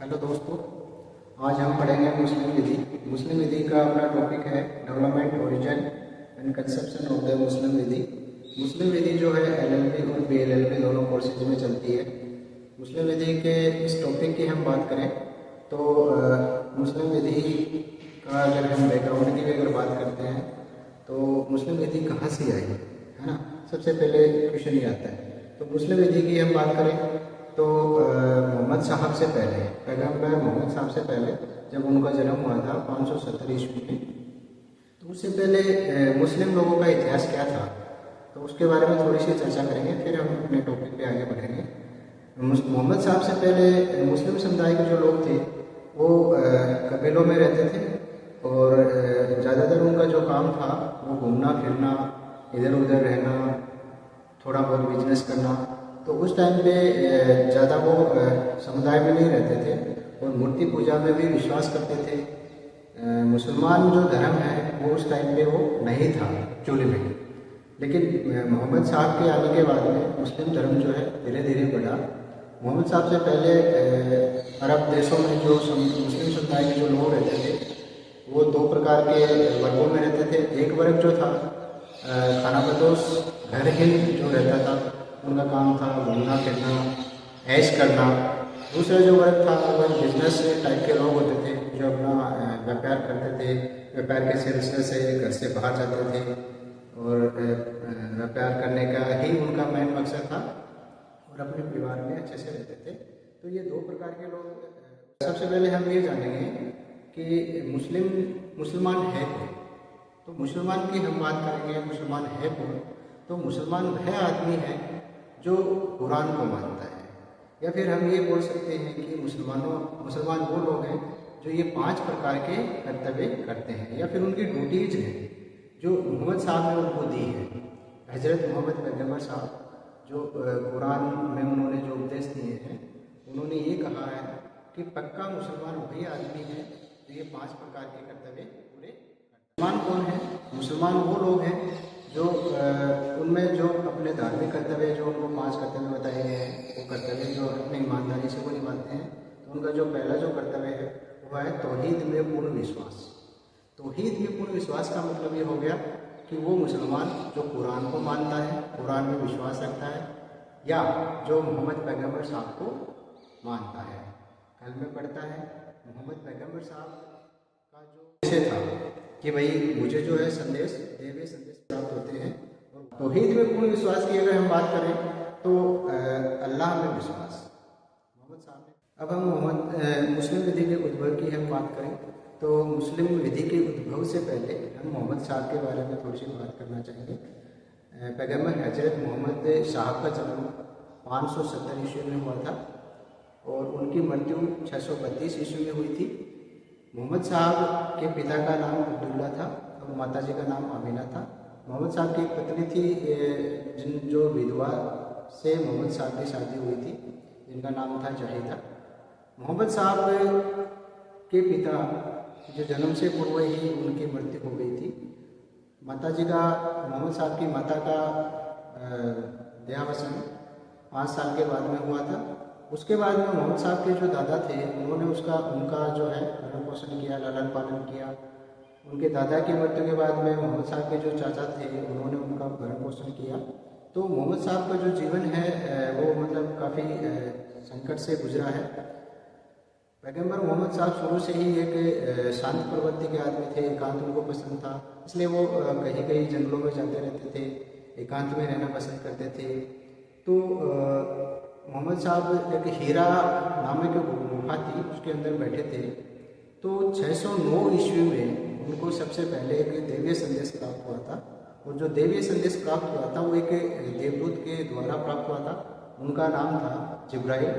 Hello दोस्तों, आज हम पढ़ेंगे मुस्लिम विधि। मुस्लिम विधि का अपना टॉपिक है development, origin and conception of the Muslim vidhi. Muslim विधि जो है एलएलबी और बीएलएलबी दोनों कोर्सेज में चलती है। मुस्लिम विधि के इस टॉपिक की हम बात करें तो मुस्लिम विधि का अगर हम बैकग्राउंड की भी अगर बात करते हैं तो मुस्लिम विधि कहाँ से आई है ना, सबसे पहले क्वेश्चन ये आता है। तो मुस्लिम विधि की हम बात करें तो मोहम्मद साहब से पहले, पैगंबर मोहम्मद साहब से पहले जब उनका जन्म हुआ था 570 ईस्वी में, तो उससे पहले मुस्लिम लोगों का इतिहास क्या था तो उसके बारे में थोड़ी सी चर्चा करेंगे, फिर हम अपने टॉपिक पे आगे बढ़ेंगे। मोहम्मद साहब से पहले मुस्लिम समुदाय के जो लोग थे वो कबीलों में रहते थे और ज़्यादातर उनका जो काम था वो घूमना फिरना, इधर उधर रहना, थोड़ा बहुत बिजनेस करना। तो उस टाइम पे ज़्यादा वो समुदाय में नहीं रहते थे और मूर्ति पूजा में भी विश्वास करते थे। मुसलमान जो धर्म है वो उस टाइम पे वो नहीं था एक्चुअली में, लेकिन मोहम्मद साहब के आने के बाद में मुस्लिम धर्म जो है धीरे धीरे बढ़ा। मोहम्मद साहब से पहले अरब देशों में जो मुस्लिम समुदाय के जो लोग रहते थे वो दो प्रकार के वर्गों में रहते थे। एक वर्ग जो था खानाबदोश घर हिंद जो रहता था, उनका काम था घूमना फिरना, ऐश करना। दूसरा जो वर्ग था वो बिजनेस टाइप के लोग होते थे जो अपना व्यापार करते थे। व्यापार के सिलसिले से घर से बाहर जाते थे और व्यापार करने का ही उनका मेन मकसद था और अपने परिवार में अच्छे से रहते थे। तो ये दो प्रकार के लोग। सबसे पहले हम ये जानेंगे कि मुसलमान है कौन। तो मुसलमान की हम बात करेंगे, मुसलमान है कौन। तो मुसलमान वह आदमी है जो कुरान को मानता है, या फिर हम ये बोल सकते हैं कि मुसलमान वो लोग हैं जो ये 5 प्रकार के कर्तव्य करते हैं या फिर उनकी ड्यूटीज हैं जो मोहम्मद साहब ने उनको दी है। हजरत मोहम्मद पैगंबर साहब जो कुरान में उन्होंने जो उपदेश दिए हैं, उन्होंने ये कहा है कि पक्का मुसलमान वही आदमी है जो ये 5 प्रकार के कर्तव्य पूरे। मुसलमान कौन है? मुसलमान वो लोग हैं जो उनमें जो अपने धार्मिक कर्तव्य जो उनको 5 कर्तव्य बताए गए हैं, वो कर्तव्य जो अपनी ईमानदारी से वो निभाते हैं। तो उनका जो पहला जो कर्तव्य है वो है तौहीद में पूर्ण विश्वास। तौहीद में पूर्ण विश्वास का मतलब ये हो गया कि वो मुसलमान जो कुरान को मानता है, कुरान में विश्वास रखता है, या जो मोहम्मद पैगंबर साहब को मानता है, कलमे पढ़ता है। मोहम्मद पैगंबर साहब का जो ऐसे था कि भाई मुझे जो है संदेश, देवी संदेश प्राप्त होते हैं। और तौहीद में पूर्ण विश्वास की अगर हम बात करें तो अल्लाह में विश्वास मोहम्मद साहब ने। अब हम मुस्लिम विधि के उद्भव की हम बात करें तो मुस्लिम विधि के उद्भव से पहले हम मोहम्मद साहब के बारे में थोड़ी सी बात करना चाहेंगे। पैगंबर हजरत मोहम्मद साहब का जन्म 570 ईस्वी में हुआ था और उनकी मृत्यु 632 ईस्वी में हुई थी। मोहम्मद साहब के पिता का नाम अब्दुल्ला था और माता जी का नाम आमिना था। मोहम्मद साहब की एक पत्नी थी जो विधवा से मोहम्मद साहब की शादी हुई थी, जिनका नाम था जहीदा। मोहम्मद साहब के पिता जो जन्म से पूर्व ही उनकी मृत्यु हो गई थी। माता जी का, मोहम्मद साहब की माता का देहावसान 5 साल के बाद में हुआ था। उसके बाद में मोहम्मद साहब के जो दादा थे उन्होंने उनका जो है भरण पोषण किया, लालन पालन किया। उनके दादा की मृत्यु के बाद में मोहम्मद साहब के जो चाचा थे उन्होंने उनका भरण पोषण किया। तो मोहम्मद साहब का जो जीवन है वो मतलब काफ़ी संकट से गुजरा है। पैगंबर मोहम्मद साहब शुरू से ही एक शांत प्रवृत्ति के आदमी थे, एकांत उनको पसंद था, इसलिए वो कहीं कहीं जंगलों में जाते रहते थे, एकांत में रहना पसंद करते थे। तो मोहम्मद साहब एक हीरा नामक गुफा थी, उसके अंदर बैठे थे। तो 609 ईस्वी में उनको सबसे पहले एक दैवीय संदेश प्राप्त हुआ था और जो दैवीय संदेश प्राप्त हुआ था वो एक देवदूत के द्वारा प्राप्त हुआ था। उनका नाम था जिब्राइल।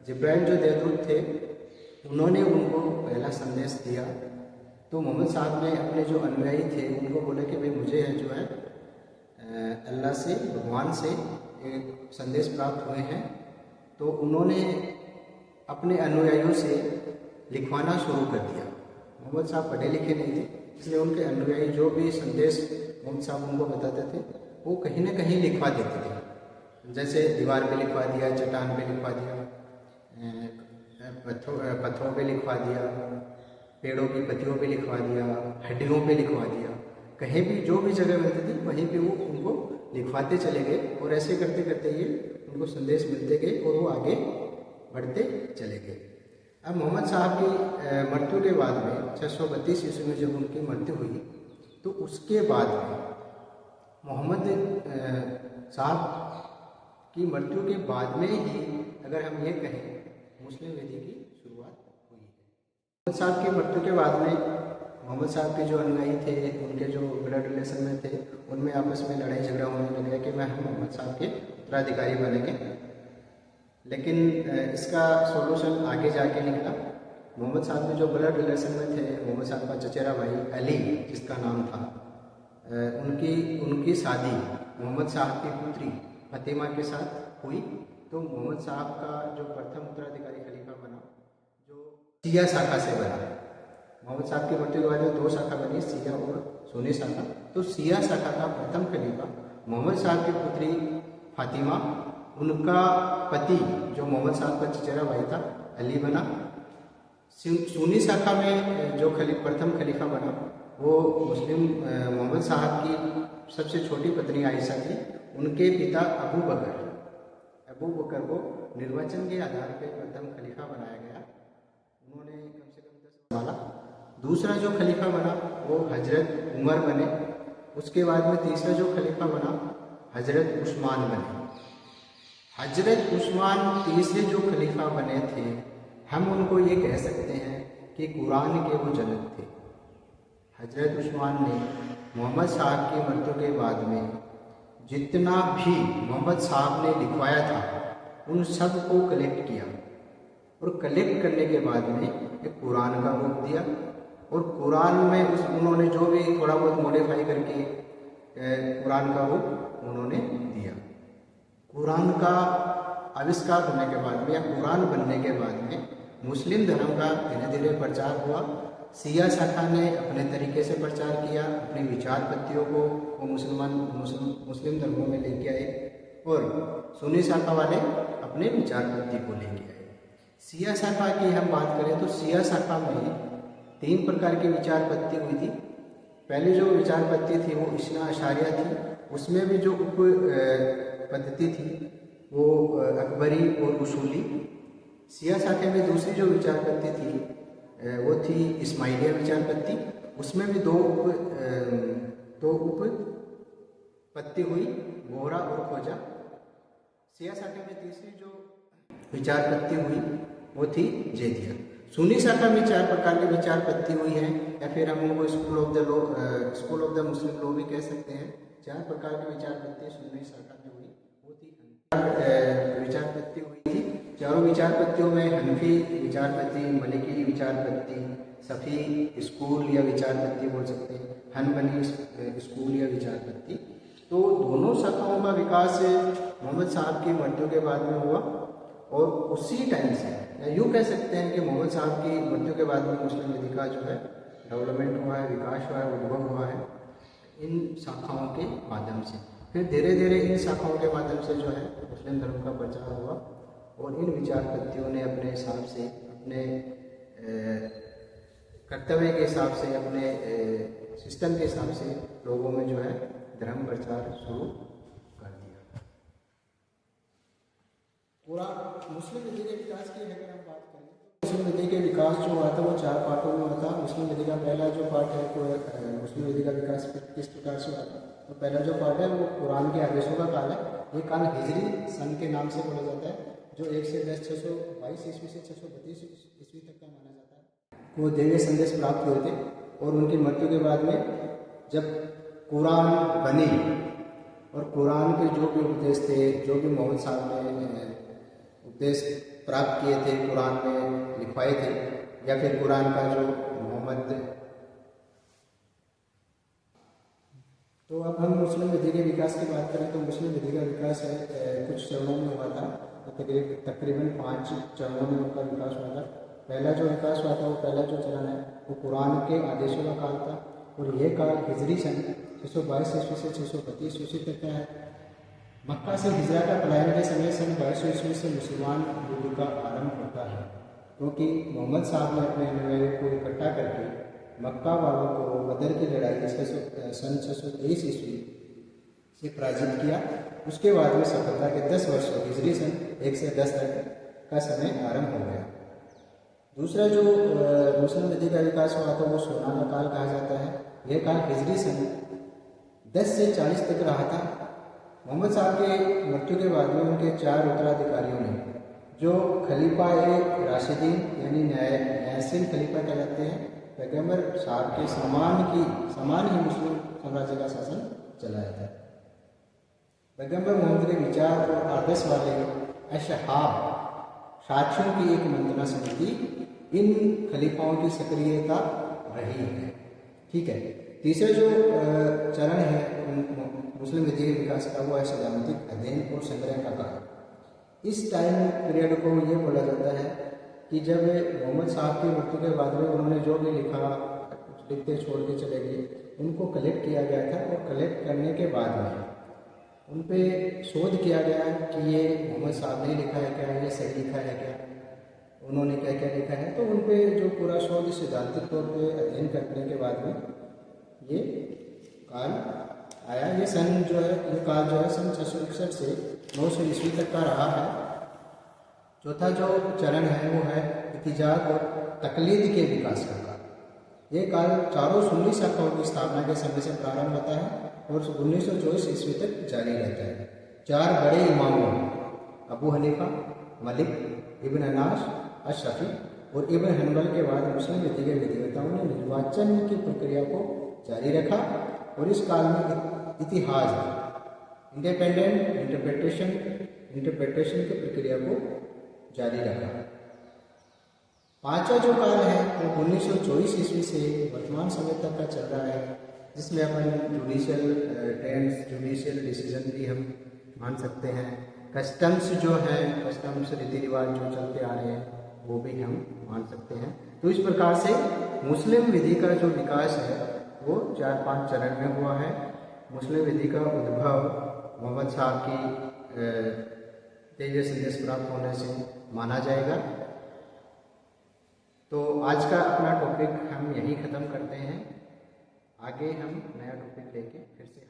जिब्राइल जो देवदूत थे उन्होंने उनको पहला संदेश दिया। तो मोहम्मद साहब ने अपने जो अनुयायी थे उनको बोला कि भाई मुझे जो है अल्लाह से, भगवान से एक संदेश प्राप्त हुए हैं। तो उन्होंने अपने अनुयायियों से लिखवाना शुरू कर दिया। मोहम्मद साहब पढ़े लिखे नहीं थे, इसलिए उनके अनुयायी जो भी संदेश मोहम्मद साहब उनको बताते थे वो कहीं ना कहीं लिखवा देते थे। जैसे दीवार पे लिखवा दिया, चट्टान पे लिखवा दिया, पत्थरों पे लिखवा दिया, पेड़ों की पत्तियों पे लिखवा दिया, हड्डियों पे लिखवा दिया। कहीं भी जो भी जगह मिलती थी वहीं पे वो उनको लिखवाते चले गए और ऐसे करते करते ये उनको संदेश मिलते गए और वो आगे बढ़ते चले गए। अब मोहम्मद साहब की मृत्यु के बाद में 632 ईस्वी में जब उनकी मृत्यु हुई तो उसके बाद में मोहम्मद साहब की मृत्यु के बाद में ही अगर हम ये कहें मुस्लिम विधि की शुरुआत हुई है। मोहम्मद साहब की मृत्यु के बाद में मोहम्मद साहब के जो अनुयायी थे, उनके जो ब्लड रिलेशन में थे, उनमें आपस में लड़ाई झगड़ा होने लग गया कि मैं हम मोहम्मद साहब के उत्तराधिकारी बनेंगे। लेकिन इसका सॉल्यूशन आगे जाके निकला। मोहम्मद साहब के जो ब्लड रिलेशन में थे, मोहम्मद साहब का चचेरा भाई अली जिसका नाम था, उनकी शादी मोहम्मद साहब की पुत्री फतेमा के साथ हुई। तो मोहम्मद साहब का जो प्रथम उत्तराधिकारी खलीफा बना, जो शिया शाखा से बना। मोहम्मद साहब की मृत्यु के बाद में 2 शाखा बनी, शिया और सुन्नी शाखा। तो शिया शाखा का प्रथम खलीफा मोहम्मद साहब की पुत्री फातिमा, उनका पति जो मोहम्मद साहब का चचेरा भाई था अली बना। सुन्नी शाखा में जो प्रथम खलीफा बना वो मुस्लिम मोहम्मद साहब की सबसे छोटी पत्नी आयशा थी। उनके पिता अबू बकर को निर्वाचन के आधार पर प्रथम खलीफा बनाया गया। उन्होंने कम से कम 10 संभाला। दूसरा जो खलीफा बना वो हजरत उमर बने। उसके बाद में तीसरा जो खलीफा बना हजरत उस्मान बने। हजरत उस्मान तीसरे जो खलीफा बने थे, हम उनको ये कह सकते हैं कि कुरान के वो जनक थे। हजरत उस्मान ने मोहम्मद साहब की मृत्यु के बाद में जितना भी मोहम्मद साहब ने लिखवाया था उन सब को कलेक्ट किया और कलेक्ट करने के बाद में एक कुरान का रूप दिया। और कुरान में उन्होंने जो भी थोड़ा बहुत मॉडिफाई करके कुरान का रूप उन्होंने दिया। कुरान का आविष्कार होने के बाद में या कुरान बनने के बाद में मुस्लिम धर्म का धीरे धीरे प्रचार हुआ। शिया शाखा ने अपने तरीके से प्रचार किया, अपनी विचार पत्तियों को वो मुस्लिम धर्मों में लेके आए और सुन्नी शाखा वाले अपने विचार पत्ती को लेके आए। शिया शाखा की हम बात करें तो शिया शाखा में 3 प्रकार की विचार पत्ती हुई थी। पहली जो विचार पत्ती थी वो इस्ना अशारिया थी। उसमें भी जो उप पद्धति थी वो अकबरी और उसूली। शिया शाखा में दूसरी जो विचार पत्ती थी वो थी इस्माइलिया विचार पत्ती। उसमें भी दो उप पत्ती हुई, बोहरा और खोजा। शिया शाखा में तीसरी जो विचार पत्ती हुई वो थी जैदिया। सुन्नी शाखा में 4 प्रकार की विचार पत्ती हुई है, या फिर हम उनको school of the Muslim law भी कह सकते हैं। 4 प्रकार की विचार पत्ती सुन्नी शाखा में हुई, वो थी विचार पत्ती हुई थी। चारों विचार पत्तियों में हनफी विचार पत्ती, मलिकी विचार पत्ती, सफ़ी स्कूल या विचार पत्ती बोल सकते हैं, हनबली स्कूल या विचार पत्ती। तो दोनों शाखाओं का विकास मोहम्मद साहब की मृत्यु के बाद में हुआ और उसी टाइम से यूँ कह सकते हैं कि मोहम्मद साहब की मृत्यु के बाद में मुस्लिम विधि का जो है डेवलपमेंट हुआ है, विकास हुआ है, उद्भव हुआ है इन शाखाओं के माध्यम से। फिर धीरे धीरे इन शाखाओं के माध्यम से जो है मुस्लिम धर्म का प्रचार हुआ और इन विचार पत्तियों ने अपने हिसाब से, अपने कर्तव्य के हिसाब से, अपने सिस्टम के हिसाब से लोगों में जो है धर्म प्रचार शुरू कर दिया। पूरा मुस्लिम विधि के विकास की अगर हम बात करें तो मुस्लिम विधि के विकास जो हुआ था वो 4 पार्टों में हुआ था। मुस्लिम विधि का पहला जो पार्ट है वो मुस्लिम विधि का विकास किस प्रकार से हुआ था, तो पहला जो पार्ट है वो कुरान के आदेशों का काल है। ये काल हिजरी सन के नाम से बोला जाता है, जो 1 से 10 622 ईस्वी से 632 ईस्वी तक का माना जाता है। वो दैवीय संदेश प्राप्त हुए थे और उनकी मृत्यु के बाद में जब कुरान बनी और कुरान के जो भी उपदेश थे, जो भी मोहम्मद साहब ने उपदेश प्राप्त किए थे, कुरान में लिखवाए थे, या फिर कुरान का जो मोहम्मद। तो अब हम मुस्लिम विधि के विकास की बात करें तो मुस्लिम विधि का विकास कुछ चरणों में हुआ था। तकरीबन 5 चरणों में उनका विकास हुआ था। पहला जो विकास हुआ था वो पहला जो चरण है वो कुरान के आदेशों का काल था और यह काल हिजरी सन 622 ईस्वी से 632 ईस्वी तक का है। मक्का से हिजरा का पलायन के समय सन 2200 ईस्वी से मुसलमान युग का आरंभ होता है। क्योंकि मोहम्मद साहब ने अपने अनुयायियों को इकट्ठा करके मक्का वालों को बदर की लड़ाई सन 623 ईस्वी से पराजित किया। उसके बाद में सफलता के 10 वर्ष हिजरी सन 1 से 10 तक का समय आरंभ हो गया। दूसरा जो मुस्लिम विधि का विकास हुआ था वो सोनाना काल कहा जाता है। यह काल हिजरी सन 10 से 40 तक रहा था। मोहम्मद साहब के मृत्यु के बाद में उनके 4 उत्तराधिकारियों ने, जो खलीफा राशिदीन यानी न्यायशील खलीफा कहलाते हैं, पैगंबर साहब के समान ही मुस्लिम साम्राज्य का शासन चलाया था। पैगंबर मोहम्मद के विचार और आदर्श वाले अशहाब साथियों की एक मंत्रणा समिति इन खलीफाओं की सक्रियता रही है। ठीक है। तीसरा जो चरण है मुस्लिम विधि के विकास का वो है सैद्धांतिक अध्ययन और संग्रह का कार्य। इस टाइम पीरियड को ये बोला जाता है कि जब मोहम्मद साहब की मृत्यु के बाद में उन्होंने जो भी लिखते छोड़ के चले गए, उनको कलेक्ट किया गया था और कलेक्ट करने के बाद में उन पे शोध किया गया कि ये मोहम्मद साहब ने लिखा है क्या, ये सही लिखा है क्या, उन्होंने क्या क्या लिखा है। तो उन पे जो पूरा शोध सिद्धांतिक तौर पे अध्ययन करने के बाद में ये काल आया। ये सन जो है ये काल जो है सन 661 से 900 ईस्वी तक का रहा है। चौथा जो चरण है वो है इतिजाद और तकलीद के विकास का काल। ये काल चारों सुन्नी शाखाओं की स्थापना के समय से प्रारंभ होता है और 1924 ईस्वी तक जारी रहता है। 4 बड़े इमामों अबू हनीफा, मलिक, इब्न अनास, अशफी और इब्न हनबल के बाद मुस्लिम विधि के विधिवेताओं ने निर्वाचन की प्रक्रिया को जारी रखा और इस काल में इतिहास इंडिपेंडेंट इंटरप्रिटेशन की प्रक्रिया को जारी रखा। पांचवा जो काल है वो 1924 ईस्वी से वर्तमान समय तक का चल रहा है, जिसमें अपन जुडिशियल डिसीजन भी हम मान सकते हैं। कस्टम्स जो है, कस्टम्स रीति रिवाज जो चलते आ रहे हैं वो भी हम मान सकते हैं। तो इस प्रकार से मुस्लिम विधि का जो विकास है वो 4-5 चरण में हुआ है। मुस्लिम विधि का उद्भव मोहम्मद साहब की तेज संदेश प्राप्त होने से माना जाएगा। तो आज का अपना टॉपिक हम यहीं ख़त्म करते हैं। आगे हम नया टॉपिक लेके फिर से